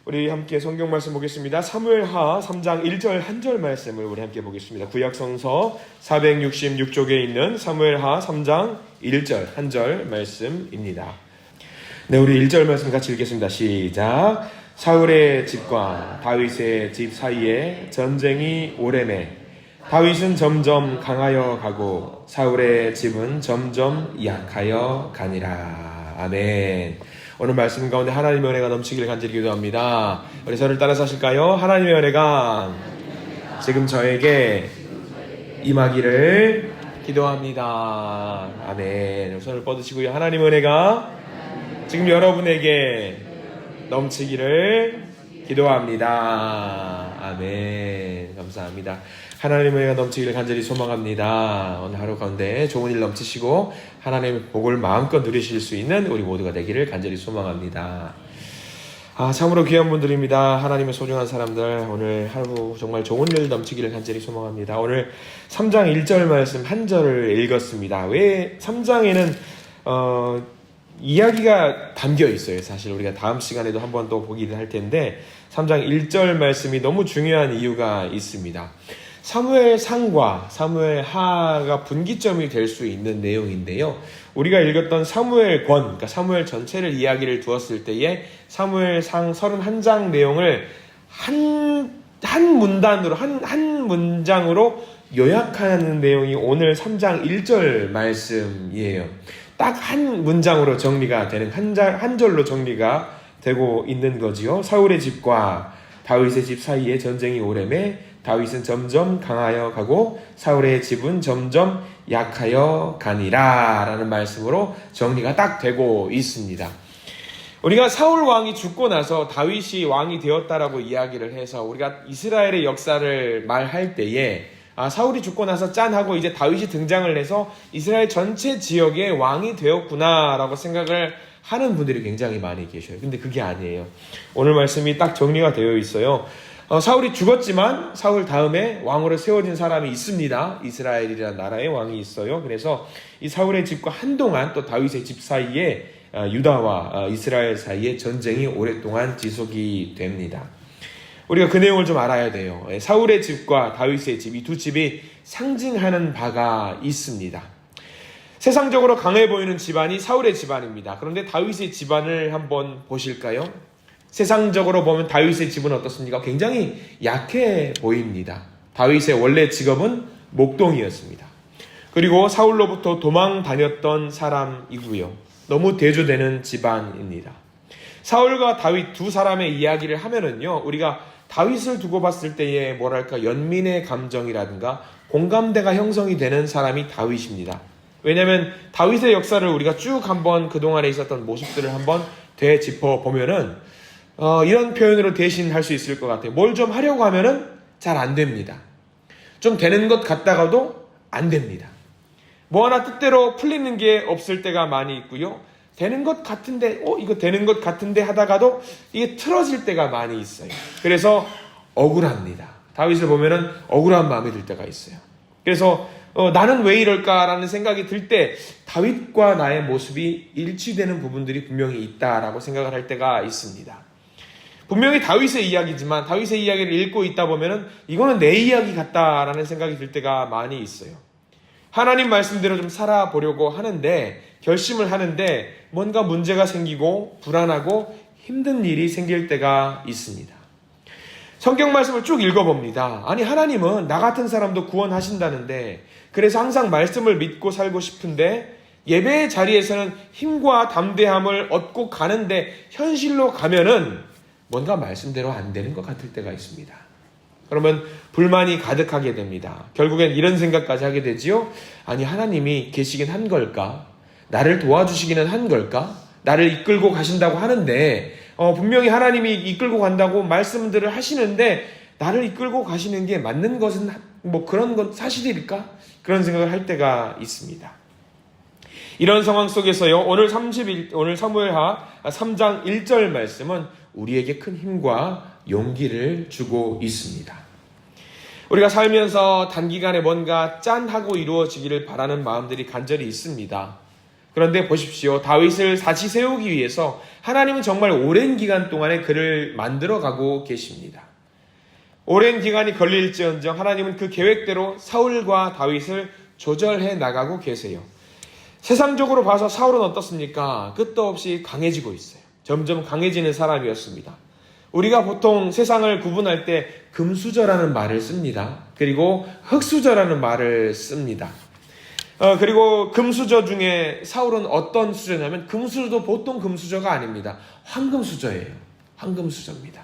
우리 함께 성경 말씀 보겠습니다. 사무엘하 3장 1절 1절 말씀을 우리 함께 보겠습니다. 구약성서 466쪽에 있는 사무엘하 3장 1절 1절 말씀입니다. 네, 우리 1절 말씀 같이 읽겠습니다. 시작. 사울의 집과 다윗의 집 사이에 전쟁이 오래매 다윗은 점점 강하여 가고 사울의 집은 점점 약하여 가니라. 아멘. 오늘 말씀 가운데 하나님의 은혜가 넘치기를 간절히 기도합니다. 우리 저를 따라서 하실까요? 하나님의 은혜가 지금 저에게 임하기를 기도합니다. 아멘. 손을 뻗으시고요. 하나님의 은혜가 지금 여러분에게 넘치기를 기도합니다. 아멘. 감사합니다. 하나님의 은혜가 넘치기를 간절히 소망합니다. 오늘 하루 가운데 좋은 일 넘치시고 하나님의 복을 마음껏 누리실 수 있는 우리 모두가 되기를 간절히 소망합니다. 참으로 귀한 분들입니다. 하나님의 소중한 사람들, 오늘 하루 정말 좋은 일 넘치기를 간절히 소망합니다. 오늘 3장 1절 말씀 한 절을 읽었습니다. 왜 3장에는 이야기가 담겨 있어요. 사실 우리가 다음 시간에도 한번 또 보기를 할 텐데 3장 1절 말씀이 너무 중요한 이유가 있습니다. 사무엘상과 사무엘하가 분기점이 될 수 있는 내용인데요. 우리가 읽었던 사무엘권, 그러니까 사무엘 전체를 이야기를 두었을 때에 사무엘상 31장 내용을 한 문단으로, 한 문장으로 요약하는 내용이 오늘 3장 1절 말씀이에요. 딱 한 문장으로 정리가 되는, 한 절로 정리가 되고 있는 거지요. 사울의 집과 다윗의 집 사이에 전쟁이 오래매 다윗은 점점 강하여 가고 사울의 집은 점점 약하여 가니라 라는 말씀으로 정리가 딱 되고 있습니다. 우리가 사울 왕이 죽고 나서 다윗이 왕이 되었다라고 이야기를 해서 우리가 이스라엘의 역사를 말할 때에 사울이 죽고 나서 짠하고 이제 다윗이 등장을 해서 이스라엘 전체 지역의 왕이 되었구나 라고 생각을 하는 분들이 굉장히 많이 계셔요. 근데 그게 아니에요. 오늘 말씀이 딱 정리가 되어 있어요. 사울이 죽었지만 사울 다음에 왕으로 세워진 사람이 있습니다. 이스라엘이라는 나라의 왕이 있어요. 그래서 이 사울의 집과 한동안 또 다윗의 집 사이에 유다와 이스라엘 사이에 전쟁이 오랫동안 지속이 됩니다. 우리가 그 내용을 좀 알아야 돼요. 사울의 집과 다윗의 집, 이 두 집이 상징하는 바가 있습니다. 세상적으로 강해 보이는 집안이 사울의 집안입니다. 그런데 다윗의 집안을 한번 보실까요? 세상적으로 보면 다윗의 집은 어떻습니까? 굉장히 약해 보입니다. 다윗의 원래 직업은 목동이었습니다. 그리고 사울로부터 도망 다녔던 사람이고요. 너무 대조되는 집안입니다. 사울과 다윗 두 사람의 이야기를 하면은요, 우리가 다윗을 두고 봤을 때의 뭐랄까 연민의 감정이라든가 공감대가 형성이 되는 사람이 다윗입니다. 왜냐하면 다윗의 역사를 우리가 쭉 한번 그동안에 있었던 모습들을 한번 되짚어 보면은 이런 표현으로 대신할 수 있을 것 같아요. 뭘 좀 하려고 하면은 잘 안 됩니다. 좀 되는 것 같다가도 안 됩니다. 뭐 하나 뜻대로 풀리는 게 없을 때가 많이 있고요. 되는 것 같은데, 이거 되는 것 같은데 하다가도 이게 틀어질 때가 많이 있어요. 그래서 억울합니다. 다윗을 보면은 억울한 마음이 들 때가 있어요. 그래서 나는 왜 이럴까라는 생각이 들 때 다윗과 나의 모습이 일치되는 부분들이 분명히 있다라고 생각을 할 때가 있습니다. 분명히 다윗의 이야기지만 다윗의 이야기를 읽고 있다 보면은 이거는 내 이야기 같다라는 생각이 들 때가 많이 있어요. 하나님 말씀대로 좀 살아보려고 하는데 결심을 하는데 뭔가 문제가 생기고 불안하고 힘든 일이 생길 때가 있습니다. 성경 말씀을 쭉 읽어봅니다. 아니 하나님은 나 같은 사람도 구원하신다는데 그래서 항상 말씀을 믿고 살고 싶은데 예배의 자리에서는 힘과 담대함을 얻고 가는데 현실로 가면은 뭔가 말씀대로 안 되는 것 같을 때가 있습니다. 그러면 불만이 가득하게 됩니다. 결국엔 이런 생각까지 하게 되지요. 아니 하나님이 계시긴 한 걸까? 나를 도와주시기는 한 걸까? 나를 이끌고 가신다고 하는데 분명히 하나님이 이끌고 간다고 말씀들을 하시는데 나를 이끌고 가시는 게 맞는 것은 뭐 그런 건 사실일까? 그런 생각을 할 때가 있습니다. 이런 상황 속에서요. 오늘 사무엘하 3장 1절 말씀은 우리에게 큰 힘과 용기를 주고 있습니다. 우리가 살면서 단기간에 뭔가 짠하고 이루어지기를 바라는 마음들이 간절히 있습니다. 그런데 보십시오. 다윗을 다시 세우기 위해서 하나님은 정말 오랜 기간 동안에 그를 만들어가고 계십니다. 오랜 기간이 걸릴지언정 하나님은 그 계획대로 사울과 다윗을 조절해 나가고 계세요. 세상적으로 봐서 사울은 어떻습니까? 끝도 없이 강해지고 있어요. 점점 강해지는 사람이었습니다. 우리가 보통 세상을 구분할 때 금수저라는 말을 씁니다. 그리고 흙수저라는 말을 씁니다. 그리고 금수저 중에 사울은 어떤 수저냐면 금수저도 보통 금수저가 아닙니다. 황금수저예요. 황금수저입니다.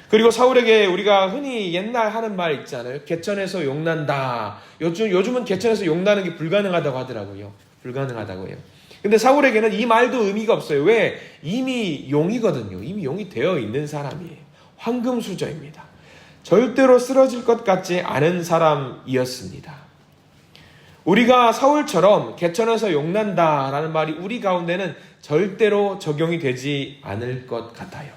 그리고 사울에게 우리가 흔히 옛날 하는 말 있잖아요. 개천에서 용난다. 요즘은 개천에서 용나는 게 불가능하다고 하더라고요. 불가능하다고요. 근데 사울에게는 이 말도 의미가 없어요. 왜? 이미 용이거든요. 이미 용이 되어 있는 사람이에요. 황금수저입니다. 절대로 쓰러질 것 같지 않은 사람이었습니다. 우리가 사울처럼 개천에서 용난다라는 말이 우리 가운데는 절대로 적용이 되지 않을 것 같아요.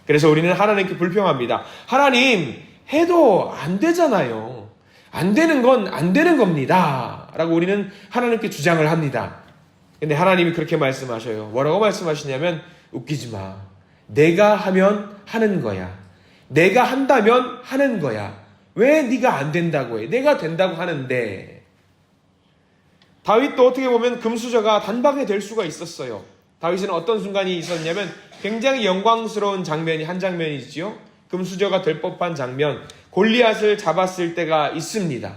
그래서 우리는 하나님께 불평합니다. 하나님, 해도 안 되잖아요. 안 되는 건 안 되는 겁니다. 라고 우리는 하나님께 주장을 합니다. 근데 하나님이 그렇게 말씀하셔요. 뭐라고 말씀하시냐면, 웃기지 마. 내가 하면 하는 거야. 내가 한다면 하는 거야. 왜 네가 안 된다고 해? 내가 된다고 하는데. 다윗도 어떻게 보면 금수저가 단박에 될 수가 있었어요. 다윗은 어떤 순간이 있었냐면 굉장히 영광스러운 장면이 한 장면이지요. 금수저가 될 법한 장면, 골리앗을 잡았을 때가 있습니다.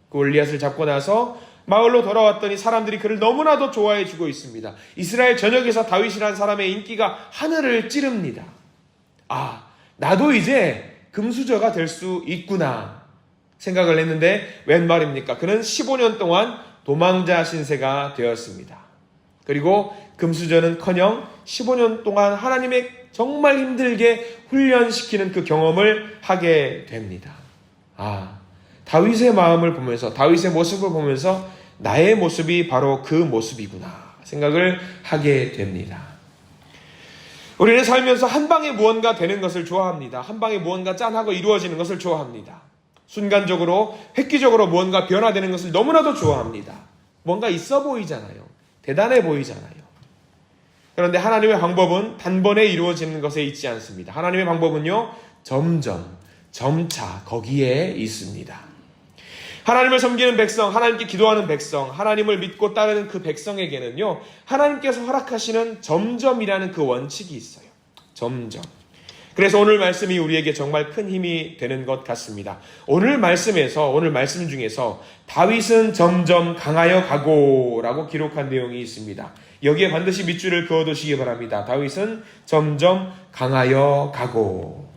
그 골리앗을 잡고 나서 마을로 돌아왔더니 사람들이 그를 너무나도 좋아해 주고 있습니다. 이스라엘 전역에서 다윗이라는 사람의 인기가 하늘을 찌릅니다. 아, 나도 이제 금수저가 될 수 있구나 생각을 했는데 웬 말입니까? 그는 15년 동안 도망자 신세가 되었습니다. 그리고 금수저는커녕 15년 동안 하나님의 정말 힘들게 훈련시키는 그 경험을 하게 됩니다. 아, 다윗의 마음을 보면서, 다윗의 모습을 보면서 나의 모습이 바로 그 모습이구나 생각을 하게 됩니다. 우리는 살면서 한 방에 무언가 되는 것을 좋아합니다. 한 방에 무언가 짠하고 이루어지는 것을 좋아합니다. 순간적으로, 획기적으로 무언가 변화되는 것을 너무나도 좋아합니다. 뭔가 있어 보이잖아요. 대단해 보이잖아요. 그런데 하나님의 방법은 단번에 이루어지는 것에 있지 않습니다. 하나님의 방법은요, 점점, 점차 거기에 있습니다. 하나님을 섬기는 백성, 하나님께 기도하는 백성, 하나님을 믿고 따르는 그 백성에게는요, 하나님께서 허락하시는 점점이라는 그 원칙이 있어요. 점점. 그래서 오늘 말씀이 우리에게 정말 큰 힘이 되는 것 같습니다. 오늘 말씀 중에서 다윗은 점점 강하여 가고라고 기록한 내용이 있습니다. 여기에 반드시 밑줄을 그어두시기 바랍니다. 다윗은 점점 강하여 가고.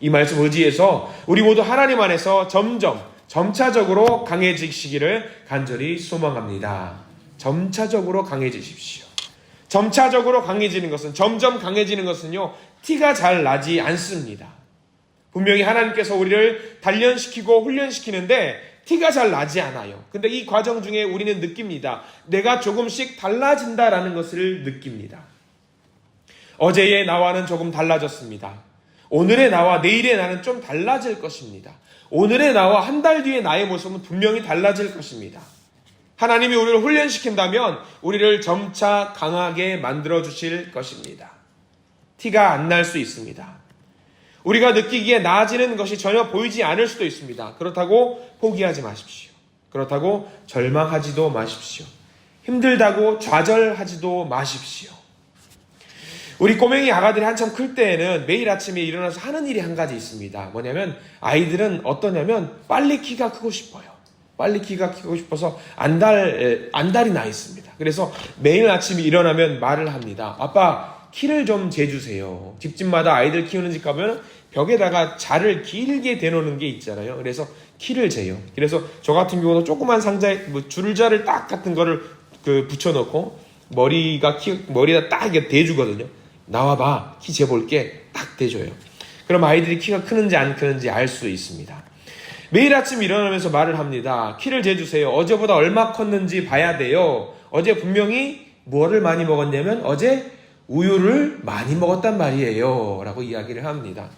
이 말씀 의지해서 우리 모두 하나님 안에서 점차적으로 강해지시기를 간절히 소망합니다. 점차적으로 강해지십시오. 점차적으로 강해지는 것은, 점점 강해지는 것은요, 티가 잘 나지 않습니다. 분명히 하나님께서 우리를 단련시키고 훈련시키는데 티가 잘 나지 않아요. 근데 이 과정 중에 우리는 느낍니다. 내가 조금씩 달라진다라는 것을 느낍니다. 어제의 나와는 조금 달라졌습니다. 오늘의 나와 내일의 나는 좀 달라질 것입니다. 오늘의 나와 한 달 뒤의 나의 모습은 분명히 달라질 것입니다. 하나님이 우리를 훈련시킨다면 우리를 점차 강하게 만들어주실 것입니다. 티가 안 날 수 있습니다. 우리가 느끼기에 나아지는 것이 전혀 보이지 않을 수도 있습니다. 그렇다고 포기하지 마십시오. 그렇다고 절망하지도 마십시오. 힘들다고 좌절하지도 마십시오. 우리 꼬맹이 아가들이 한참 클 때에는 매일 아침에 일어나서 하는 일이 한 가지 있습니다. 뭐냐면 아이들은 어떠냐면 빨리 키가 크고 싶어요. 빨리 키가 크고 싶어서 안달이 나 있습니다. 그래서 매일 아침에 일어나면 말을 합니다. 아빠, 키를 좀 재주세요. 집집마다 아이들 키우는 집 가면 벽에다가 자를 길게 대놓는 게 있잖아요. 그래서 키를 재요. 그래서 저 같은 경우는 조그만 상자에 줄자를 딱 같은 거를 붙여놓고 머리에다 딱 이렇게 대주거든요. 나와봐, 키 재볼게. 딱 대줘요. 그럼 아이들이 키가 크는지 안 크는지 알 수 있습니다. 매일 아침 일어나면서 말을 합니다. 키를 재주세요. 어제보다 얼마 컸는지 봐야 돼요. 어제 분명히 뭐를 많이 먹었냐면 어제 우유를 많이 먹었단 말이에요. 라고 이야기를 합니다.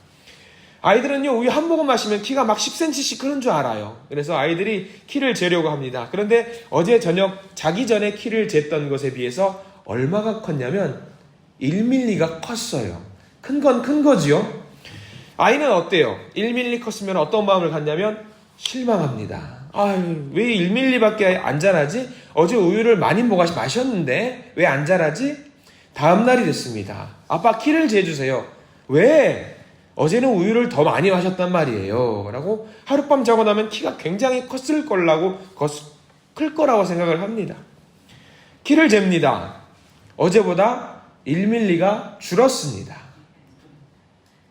아이들은요, 우유 한 모금 마시면 키가 막 10cm씩 크는 줄 알아요. 그래서 아이들이 키를 재려고 합니다. 그런데 어제 저녁 자기 전에 키를 쟀던 것에 비해서 얼마가 컸냐면 1mm가 컸어요. 큰 건 큰 거지요. 아이는 어때요? 1mm 컸으면 어떤 마음을 갖냐면 실망합니다. 아유, 왜 1mm밖에 안 자라지? 어제 우유를 많이 마셨는데 왜 안 자라지? 다음 날이 됐습니다. 아빠 키를 재주세요. 왜? 어제는 우유를 더 많이 마셨단 말이에요. 라고 하룻밤 자고 나면 키가 굉장히 클 거라고 생각을 합니다. 키를 잽니다. 어제보다 1mm가 줄었습니다.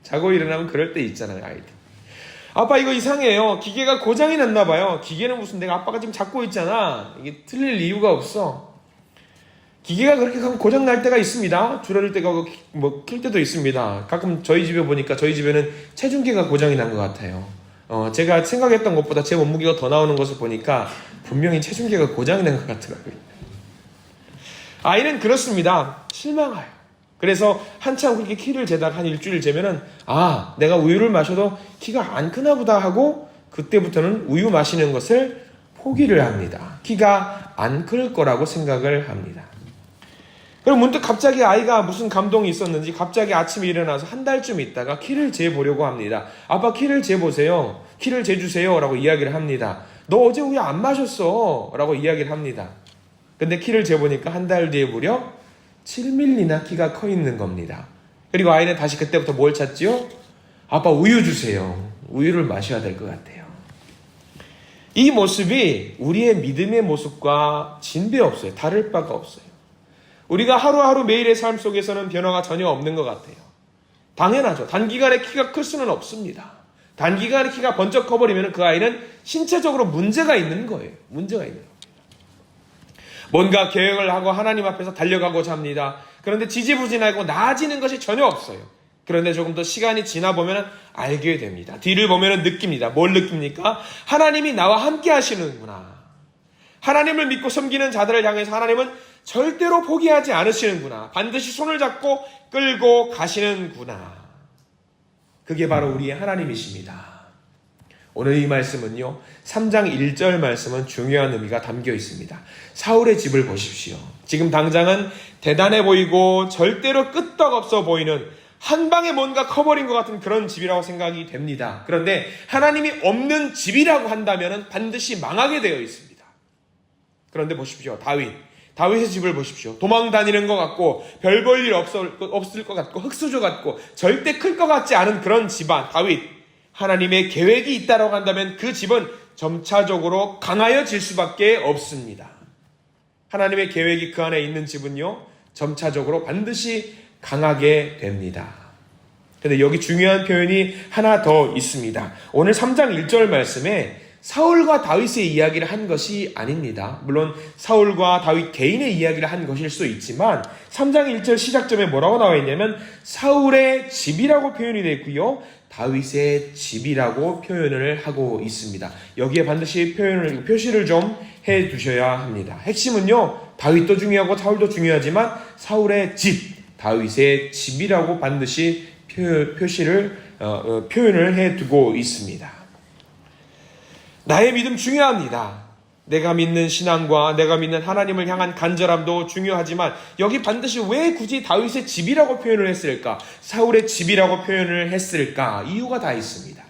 자고 일어나면 그럴 때 있잖아요, 아이들. 아빠 이거 이상해요. 기계가 고장이 났나 봐요. 기계는 무슨 내가 아빠가 지금 잡고 있잖아. 이게 틀릴 이유가 없어. 기계가 그렇게 가면 고장 날 때가 있습니다. 줄어들 때가 킬 때도 있습니다. 가끔 저희 집에 보니까 저희 집에는 체중계가 고장이 난 것 같아요. 제가 생각했던 것보다 제 몸무게가 더 나오는 것을 보니까 분명히 체중계가 고장이 난 것 같더라고요. 아이는 그렇습니다. 실망해요. 그래서 한참 그렇게 키를 재다가 한 일주일 재면은 내가 우유를 마셔도 키가 안 크나 보다 하고 그때부터는 우유 마시는 것을 포기를 합니다. 키가 안 클 거라고 생각을 합니다. 그럼 문득 갑자기 아이가 무슨 감동이 있었는지 갑자기 아침에 일어나서 한 달쯤 있다가 키를 재보려고 합니다. 아빠 키를 재보세요. 키를 재주세요. 라고 이야기를 합니다. 너 어제 우유 안 마셨어. 라고 이야기를 합니다. 근데 키를 재보니까 한 달 뒤에 무려 7mm나 키가 커 있는 겁니다. 그리고 아이는 다시 그때부터 뭘 찾지요? 아빠 우유 주세요. 우유를 마셔야 될 것 같아요. 이 모습이 우리의 믿음의 모습과 진배 없어요. 다를 바가 없어요. 우리가 하루하루 매일의 삶 속에서는 변화가 전혀 없는 것 같아요. 당연하죠. 단기간에 키가 클 수는 없습니다. 단기간에 키가 번쩍 커버리면 그 아이는 신체적으로 문제가 있는 거예요. 문제가 있는 거예요. 뭔가 계획을 하고 하나님 앞에서 달려가고자 합니다. 그런데 지지부진하고 나아지는 것이 전혀 없어요. 그런데 조금 더 시간이 지나 보면 알게 됩니다. 뒤를 보면 느낍니다. 뭘 느낍니까? 하나님이 나와 함께 하시는구나. 하나님을 믿고 섬기는 자들을 향해서 하나님은 절대로 포기하지 않으시는구나. 반드시 손을 잡고 끌고 가시는구나. 그게 바로 우리의 하나님이십니다. 오늘 이 말씀은요, 3장 1절 말씀은 중요한 의미가 담겨 있습니다. 사울의 집을 보십시오. 지금 당장은 대단해 보이고 절대로 끄떡없어 보이는 한 방에 뭔가 커버린 것 같은 그런 집이라고 생각이 됩니다. 그런데 하나님이 없는 집이라고 한다면 반드시 망하게 되어 있습니다. 그런데 보십시오. 다윗의 집을 보십시오. 도망 다니는 것 같고 별 볼 일 없을 것 같고 흙수저 같고 절대 클 것 같지 않은 그런 집안 다윗. 하나님의 계획이 있다고 한다면 그 집은 점차적으로 강하여질 수밖에 없습니다. 하나님의 계획이 그 안에 있는 집은요, 점차적으로 반드시 강하게 됩니다. 그런데 여기 중요한 표현이 하나 더 있습니다. 오늘 3장 1절 말씀에 사울과 다윗의 이야기를 한 것이 아닙니다. 물론 사울과 다윗 개인의 이야기를 한 것일 수 있지만 3장 1절 시작점에 뭐라고 나와 있냐면 사울의 집이라고 표현이 되어 있고요. 다윗의 집이라고 표현을 하고 있습니다. 여기에 반드시 표시를 좀 해두셔야 합니다. 핵심은요, 다윗도 중요하고 사울도 중요하지만 사울의 집, 다윗의 집이라고 반드시 표현을 해두고 있습니다. 나의 믿음 중요합니다. 내가 믿는 신앙과 내가 믿는 하나님을 향한 간절함도 중요하지만 여기 반드시 왜 굳이 다윗의 집이라고 표현을 했을까? 사울의 집이라고 표현을 했을까? 이유가 다 있습니다.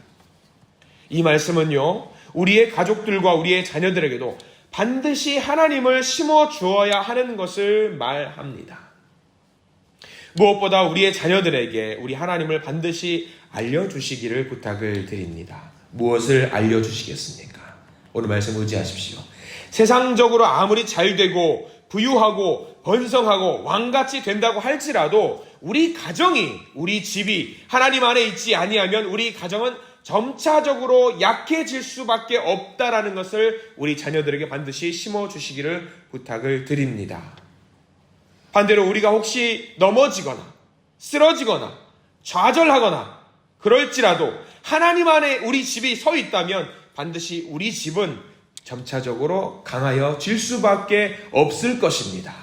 이 말씀은요, 우리의 가족들과 우리의 자녀들에게도 반드시 하나님을 심어 주어야 하는 것을 말합니다. 무엇보다 우리의 자녀들에게 우리 하나님을 반드시 알려주시기를 부탁을 드립니다. 무엇을 알려주시겠습니까? 오늘 말씀 의지하십시오. 세상적으로 아무리 잘되고 부유하고 번성하고 왕같이 된다고 할지라도 우리 가정이, 우리 집이 하나님 안에 있지 아니하면 우리 가정은 점차적으로 약해질 수밖에 없다라는 것을 우리 자녀들에게 반드시 심어주시기를 부탁을 드립니다. 반대로 우리가 혹시 넘어지거나 쓰러지거나 좌절하거나 그럴지라도 하나님 안에 우리 집이 서 있다면 반드시 우리 집은 점차적으로 강하여질 수밖에 없을 것입니다.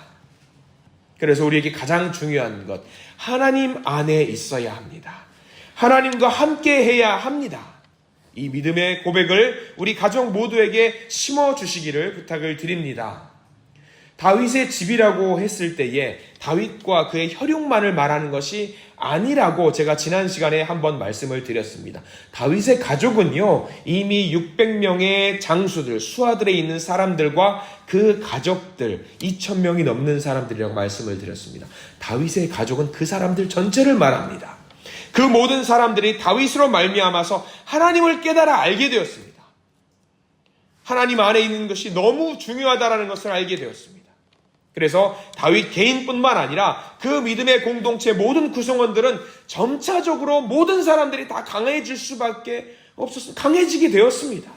그래서 우리에게 가장 중요한 것, 하나님 안에 있어야 합니다. 하나님과 함께 해야 합니다. 이 믿음의 고백을 우리 가족 모두에게 심어주시기를 부탁을 드립니다. 다윗의 집이라고 했을 때에 다윗과 그의 혈육만을 말하는 것이 아니라고 제가 지난 시간에 한번 말씀을 드렸습니다. 다윗의 가족은요, 이미 600명의 장수들, 수하들에 있는 사람들과 그 가족들 2000명이 넘는 사람들이라고 말씀을 드렸습니다. 다윗의 가족은 그 사람들 전체를 말합니다. 그 모든 사람들이 다윗으로 말미암아서 하나님을 깨달아 알게 되었습니다. 하나님 안에 있는 것이 너무 중요하다는 것을 알게 되었습니다. 그래서 다윗 개인뿐만 아니라 그 믿음의 공동체 모든 구성원들은 점차적으로 모든 사람들이 다 강해질 수밖에 없었습니다. 강해지게 되었습니다.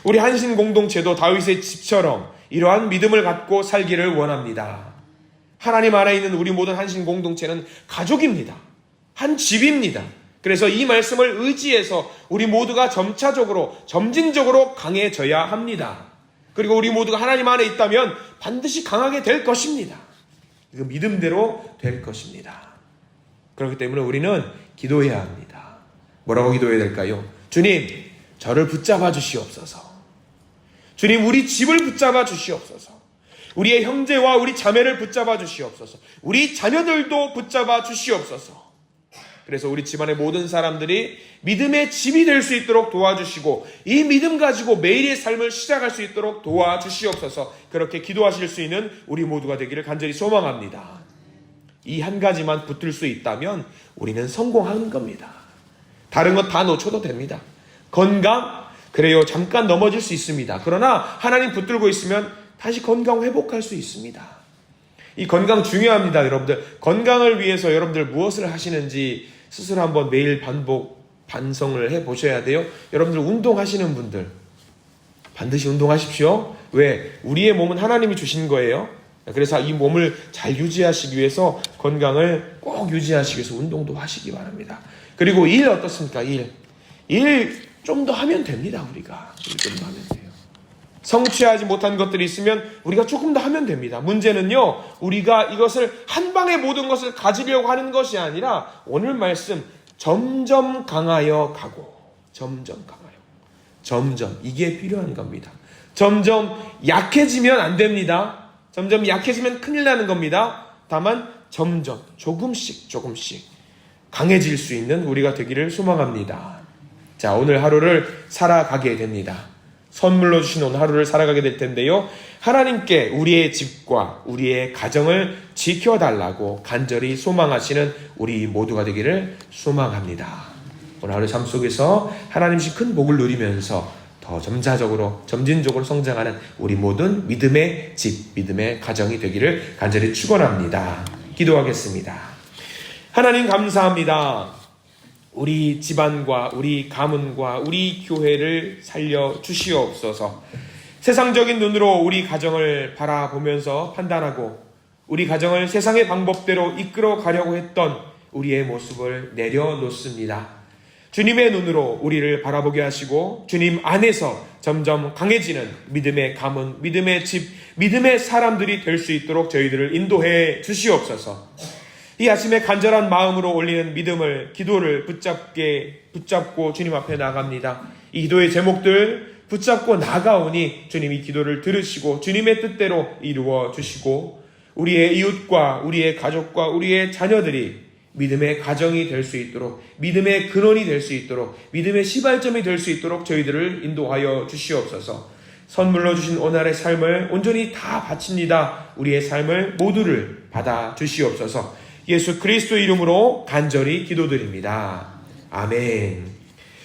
우리 한신 공동체도 다윗의 집처럼 이러한 믿음을 갖고 살기를 원합니다. 하나님 안에 있는 우리 모든 한신 공동체는 가족입니다. 한 집입니다. 그래서 이 말씀을 의지해서 우리 모두가 점차적으로 점진적으로 강해져야 합니다. 그리고 우리 모두가 하나님 안에 있다면 반드시 강하게 될 것입니다. 이거 믿음대로 될 것입니다. 그렇기 때문에 우리는 기도해야 합니다. 뭐라고 기도해야 될까요? 주님, 저를 붙잡아 주시옵소서. 주님, 우리 집을 붙잡아 주시옵소서. 우리의 형제와 우리 자매를 붙잡아 주시옵소서. 우리 자녀들도 붙잡아 주시옵소서. 그래서 우리 집안의 모든 사람들이 믿음의 집이 될 수 있도록 도와주시고 이 믿음 가지고 매일의 삶을 시작할 수 있도록 도와주시옵소서. 그렇게 기도하실 수 있는 우리 모두가 되기를 간절히 소망합니다. 이 한 가지만 붙들 수 있다면 우리는 성공하는 겁니다. 다른 것 다 놓쳐도 됩니다. 건강, 그래요, 잠깐 넘어질 수 있습니다. 그러나 하나님 붙들고 있으면 다시 건강 회복할 수 있습니다. 이 건강 중요합니다. 여러분들 건강을 위해서 여러분들 무엇을 하시는지 스스로 한번 매일 반성을 해보셔야 돼요. 여러분들 운동하시는 분들 반드시 운동하십시오. 왜? 우리의 몸은 하나님이 주신 거예요. 그래서 이 몸을 잘 유지하시기 위해서 건강을 꼭 유지하시기 위해서 운동도 하시기 바랍니다. 그리고 일 어떻습니까? 일 좀 더 하면 됩니다. 우리가 일 좀 더 하면 돼요. 성취하지 못한 것들이 있으면 우리가 조금 더 하면 됩니다. 문제는요, 우리가 이것을 한 방에 모든 것을 가지려고 하는 것이 아니라 오늘 말씀 점점 강하여 가고 점점 강하여 점점 이게 필요한 겁니다. 점점 약해지면 안 됩니다. 점점 약해지면 큰일 나는 겁니다. 다만 점점 조금씩 강해질 수 있는 우리가 되기를 소망합니다. 자, 오늘 하루를 살아가게 됩니다. 선물로 주신 오늘 하루를 살아가게 될 텐데요. 하나님께 우리의 집과 우리의 가정을 지켜달라고 간절히 소망하시는 우리 모두가 되기를 소망합니다. 오늘 하루 삶 속에서 하나님 주신 큰 복을 누리면서 더 점진적으로 성장하는 우리 모든 믿음의 집, 믿음의 가정이 되기를 간절히 축원합니다. 기도하겠습니다. 하나님 감사합니다. 우리 집안과 우리 가문과 우리 교회를 살려 주시옵소서. 세상적인 눈으로 우리 가정을 바라보면서 판단하고 우리 가정을 세상의 방법대로 이끌어 가려고 했던 우리의 모습을 내려놓습니다. 주님의 눈으로 우리를 바라보게 하시고 주님 안에서 점점 강해지는 믿음의 가문, 믿음의 집, 믿음의 사람들이 될 수 있도록 저희들을 인도해 주시옵소서. 이 아침에 간절한 마음으로 올리는 믿음을, 기도를 붙잡고 주님 앞에 나갑니다. 이 기도의 제목들 붙잡고 나가오니 주님 이 기도를 들으시고 주님의 뜻대로 이루어 주시고 우리의 이웃과 우리의 가족과 우리의 자녀들이 믿음의 가정이 될 수 있도록, 믿음의 근원이 될 수 있도록, 믿음의 시발점이 될 수 있도록 저희들을 인도하여 주시옵소서. 선물로 주신 오늘의 삶을 온전히 다 바칩니다. 우리의 삶을 모두를 받아 주시옵소서. 예수 그리스도 이름으로 간절히 기도드립니다. 아멘.